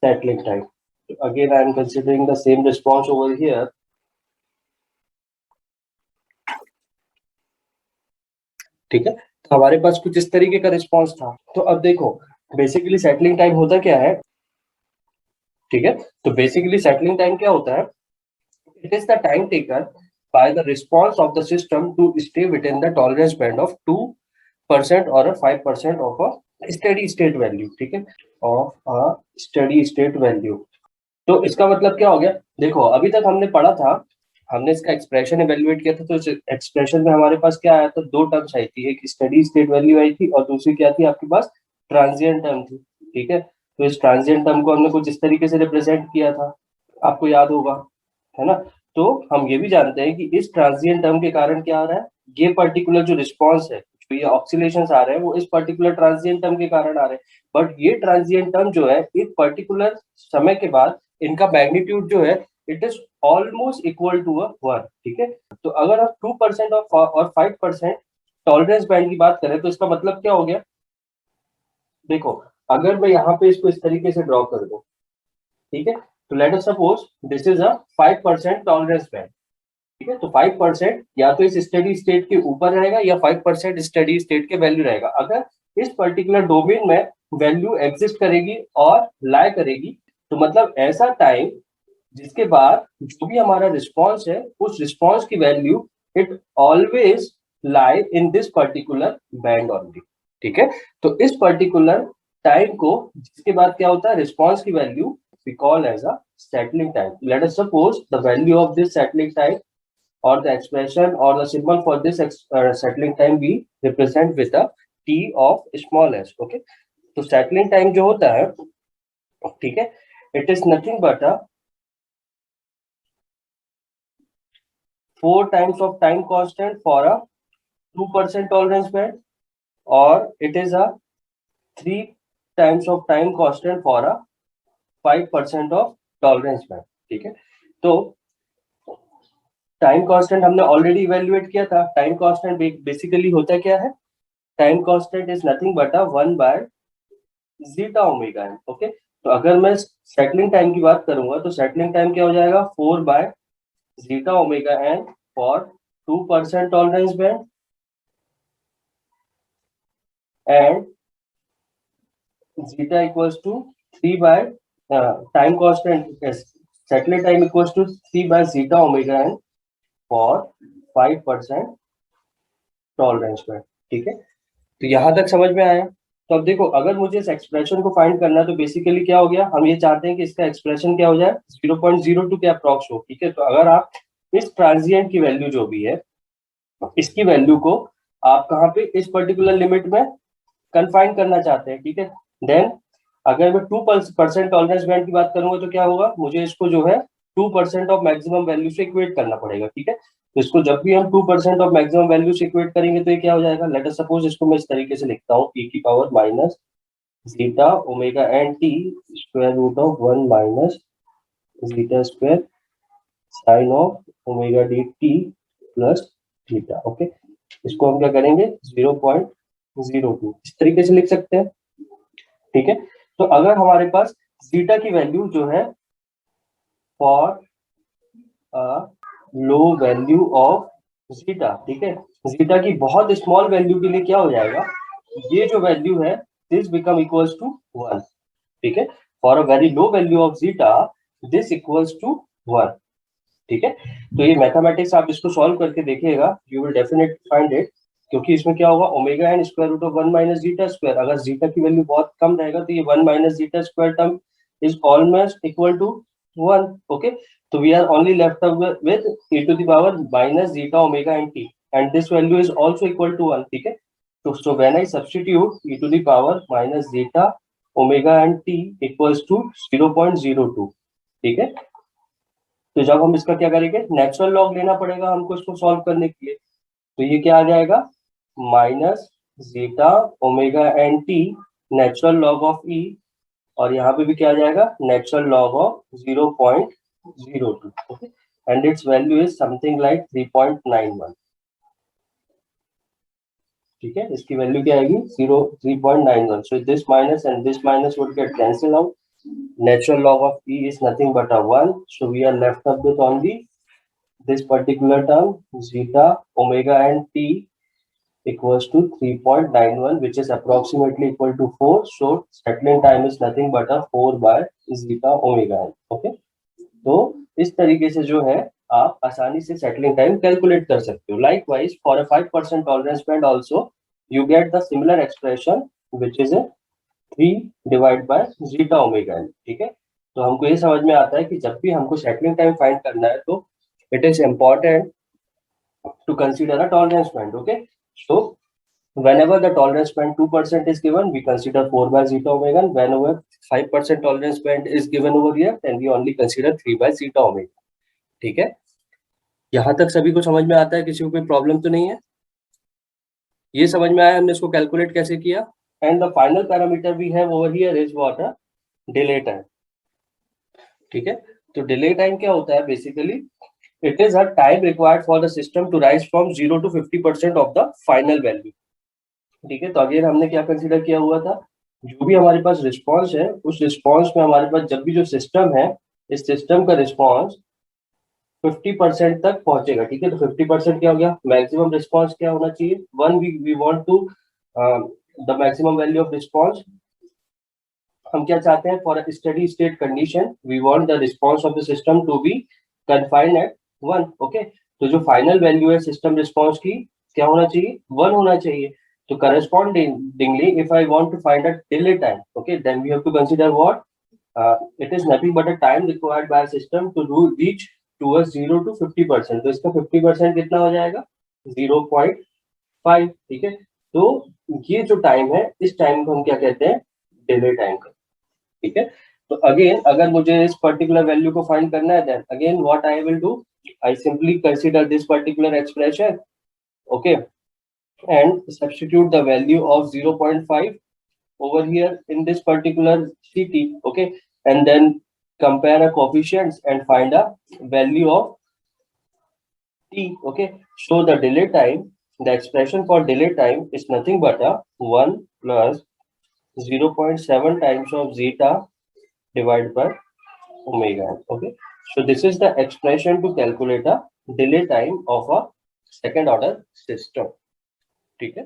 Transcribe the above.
settling time. Again, I am considering the same response over here. ठीक है, तो हमारे पास कुछ इस तरीके का रिस्पॉन्स था। तो अब देखो बेसिकली सेटलिंग टाइम होता क्या है, ठीक है, तो बेसिकली सेटलिंग टाइम क्या होता है, it is the time taken by the response of the system to stay within the tolerance band of 2% और 5% of a steady state value, ठीक है, of a steady state value. तो इसका मतलब क्या हो गया, देखो अभी तक हमने पढ़ा था, हमने इसका एक्सप्रेशन इवेल्युएट किया था, तो इस एक्सप्रेशन में हमारे पास क्या आया था, दो टर्म्स आई थी, एक स्टेडी स्टेट वैल्यू आई थी और दूसरी क्या थी आपके पास, ट्रांजिएंट टर्म थी, ठीक है। तो इस ट्रांजिएंट टर्म को हमने कुछ इस तरीके से रिप्रेजेंट किया था, आपको याद होगा, है ना। तो हम ये भी जानते हैं कि इस ट्रांजिएंट टर्म के कारण क्या आ रहा है, ये पर्टिकुलर जो रिस्पॉन्स है, जो ये ऑक्सीलेशंस आ रहे हैं वो इस पर्टिकुलर ट्रांजिएंट टर्म के कारण आ रहे हैं। बट ये ट्रांजिएंट टर्म जो है एक पर्टिकुलर समय के बाद इनका मैग्नीट्यूड जो है it is almost equal to 1, ठीक है। तो अगर आप 2% और 5% टॉलरेंस बैंड की बात करें तो इसका मतलब क्या हो गया, देखो अगर मैं यहाँ पे इसको इस तरीके से ड्रॉ कर दूं, ठीक है, तो let us suppose this is a 5% tolerance band, ठीक है। तो 5% या तो इस स्टेडी स्टेट के ऊपर रहेगा या 5% स्टेडी स्टेट के वैल्यू रहेगा। अगर इस पर्टिकुलर डोमेन में वैल्यू एग्जिस्ट करेगी और लाई करेगी, तो मतलब ऐसा टाइम जिसके बाद जो भी हमारा रिस्पॉन्स है उस रिस्पॉन्स की value it always lie in this particular band only, ठीक है। तो इस पर्टिकुलर टाइम को जिसके बाद क्या होता है रिस्पॉन्स की value we call as a settling time. Let us suppose the value of this settling time or the expression or the symbol for this settling time we represent with a t of small s, okay। तो settling time जो होता है, ठीक है, it is nothing but a 4 times of time constant for a 2% tolerance band or it is a 3 times of time constant for a 5% of tolerance band, ठीक है। तो time constant हमने ऑलरेडी इवेल्युएट किया था। टाइम कांस्टेंट बेसिकली होता क्या है, time constant is nothing but a 1/zeta omega n, okay. तो अगर मैं सेटलिंग टाइम की बात करूंगा तो सेटलिंग टाइम क्या हो जाएगा 4/zeta omega n for 2% tolerance band and zeta equals to 3 by time constant, yes, settling time equals to 3/zeta omega n for 5% tolerance band, ठीक है। तो यहाँ तक समझ में आया। तो अब देखो अगर मुझे इस एक्सप्रेशन को फाइंड करना है तो बेसिकली क्या हो गया, हम ये चाहते हैं कि इसका एक्सप्रेशन क्या हो जाए 0.02 के अप्रॉक्स हो, ठीक है। तो अगर आप इस ट्रांजिएंट की वैल्यू जो भी है इसकी वैल्यू को आप कहाँ पे इस पर्टिकुलर लिमिट में कन्फाइन करना चाहते हैं, ठीक है, देन अगर मैं 2% टॉलरेंस बैंड की बात करूंगा तो क्या होगा, मुझे इसको जो है 2% ऑफ मैक्सिमम वैल्यू से इक्वेट करना पड़ेगा, ठीक है। तो इसको जब भी हम 2% ऑफ मैक्सिमम वैल्यू से इक्वेट करेंगे तो ये क्या हो जाएगा, लेट अस सपोज इसको मैं इस तरीके से लिखता हूँ e की power minus zeta omega n t square root of 1 minus zeta square sine of omega d t plus theta, okay. इसको हम क्या करेंगे 0.02 इस तरीके से लिख सकते हैं, ठीक है। तो अगर हमारे पास जीटा की वैल्यू जो है for low value of zeta, ठीक है, जीटा की बहुत स्मॉल वैल्यू के लिए क्या हो जाएगा, ये जो वैल्यू है दिस बिकम इक्वल्स टू 1, ठीक है। For a very low value of zeta this equals to 1, ठीक है। तो ये मैथमेटिक्स आप इसको सॉल्व करके देखिएगा, you will definitely find it, क्योंकि इसमें क्या होगा omega n square root of 1 minus zeta square, अगर जीटा की वैल्यू बहुत कम रहेगा तो ये 1 minus zeta square term is almost equal to 1, okay. तो we are only left with e to the power minus zeta omega n t and this value is also equal to 1, ठीक है। तो so when I substitute e to the power minus zeta omega n t equals to 0.02, ठीक है। तो जब हम इसका क्या करेंगे नेचुरल लॉग लेना पड़ेगा हमको इसको सॉल्व करने के लिए, तो ये क्या आ जाएगा minus zeta omega n t natural log of e, और यहाँ पे भी क्या आ जाएगा natural log of 0.02, okay, and its value is something like 3.91, ठीक है। इसकी वैल्यू क्या आएगी 3.91, so this minus and this minus would get cancel out, natural log of t is nothing but a 1, so we are left up with only this particular term zeta omega and t equals to 3.91, which is approximately equal to 4. So settling time is nothing but a 4 by zeta omega n. Okay, तो इस तरीके से जो है आप आसानी से settling time calculate कर सकते हो. Likewise for a 5% tolerance band also you get the similar expression which is 3 divide by zeta omega n. ठीक है, तो हमको ये समझ में आता है कि जब भी हमको सेटलिंग टाइम फाइंड करना है तो it is important to consider a tolerance band. Okay, so whenever the tolerance band 2% is given, we consider 4 by zeta omega. Whenever 5% tolerance band is given over here, then we only consider 3 by zeta omega. ठीक है, यहाँ तक सभी को समझ में आता है? किसी को कोई प्रॉब्लम तो नहीं है? ये समझ में आया हमने इसको कैलकुलेट कैसे किया. And the final parameter we have over here is what? Delay time. ठीक है, तो डिले टाइम क्या होता है? Basically it is a time required for the system to rise from 0 to 50% of the final value. ठीक है, तो again हमने क्या कंसीडर किया हुआ था? जो भी हमारे पास रिस्पांस है, उस रिस्पांस में हमारे पास जब भी जो सिस्टम है, इस सिस्टम का रिस्पांस 50% तक पहुंचेगा. ठीक है, तो 50% क्या हो गया? मैक्सिमम रिस्पांस क्या होना चाहिए? When we want to the maximum value of response. हम क्या चाहते हैं? For a steady state condition we want the response of the system to be confined at 1. Okay, तो जो फाइनल वैल्यू है सिस्टम रिस्पांस की क्या होना चाहिए? 1 होना चाहिए. तो correspondingly if I want to find a delay time, okay, then we have to consider what? It is nothing but a time required by a system to reach towards 0 to 50%. तो इसका 50% कितना हो जाएगा? 0.5. ठीक है, तो ये जो टाइम है, इस टाइम को हम क्या कहते हैं? डिले टाइम का. ठीक है, तो अगेन अगर मुझे इस पर्टिकुलर वैल्यू को फाइंड करना है, then again what I will do? I simply consider this particular expression, okay, and substitute the value of 0.5 over here in this particular CT, okay, and then compare a coefficients and find a value of t. Okay, so the delay time, the expression for delay time is nothing but a 1 plus 0.7 times of zeta divided by omega. Okay, so this is the expression to calculate a delay time of a second order system. ठीक है.